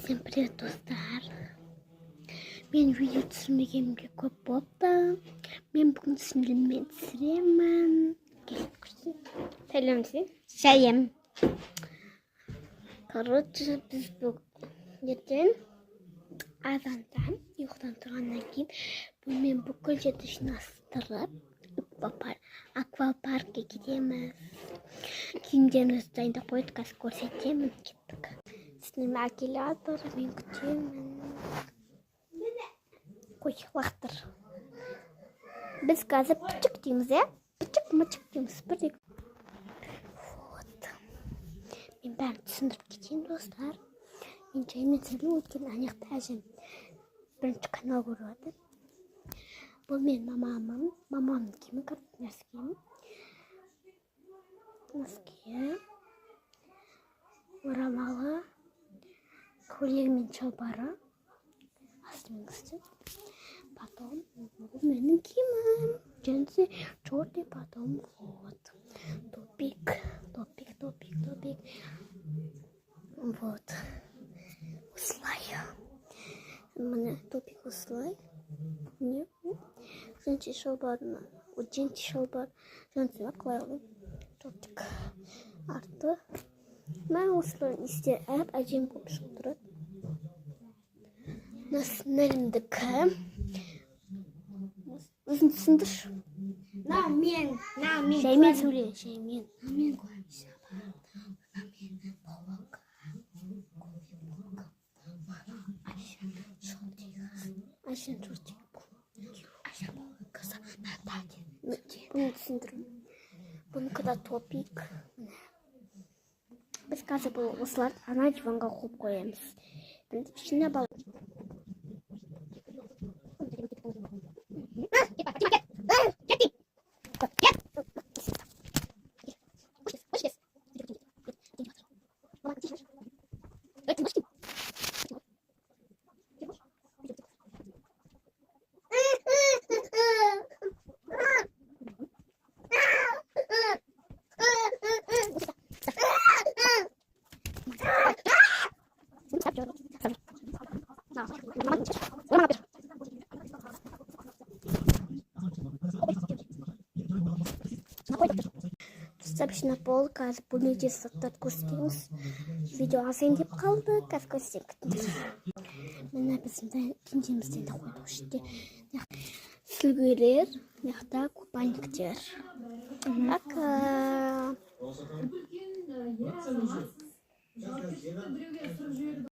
Всем привет, достар. Мен видео түсірмеген көп болды. Мен бүгін түсіндірмей түсіремін. Сәлем сен. Сәлем. Короче, біз ертең азандан ұйықтан тұрғаннан кейін мен бүкіл жерді жинастырып аквапаркке кетеміз. Киімдерімізді дайындап қойдық, қазір көрсетемін. Кеттік. Сіздің акелятор, мен күтемін. Қой, лақтыр. Біз қазір пүчік дейміз, пүчік-мүчік дейміз. Вот. Мен бәрін түсіндіріп кетейін, достар. Мен жаймен сөйлеп өткен аяқты әжем бірінші канал көріп. Бұл мен мамамның киімі, носки, орамалы, көйлегі мен шалбары, астыңғысы. Потом бұл менің киімім, джинсы, шорты, потом вот топик. Вот. Осылай. Міне топик осылай. Не? Джинсы шалбарына. Джинсы шалбар. Джинсы қылайлы. Топик. Арты. Мен осылай істе әп әжем көп шығып тұрады. Нәрімдікі. Өзің түсіндір. Мен. Жаймен сөйле, жаймен. Мен қоймыша бар. Мен полок. Айшен шортик. Кыза надады. Бұны түсіндірім. Бұнықы да топик. Біз қазір бұл осыларды ана диванға қойып қоямыз. Ішіне бал. Достаточно пол, қазір бөлмеде сақтап көрсетеміз. Видео азайын деп қалды, қазір көрсетеміз. Міне біздің киімдерімізден де қойдық іште. Сүлгілер, мықты купальниктер. Пока.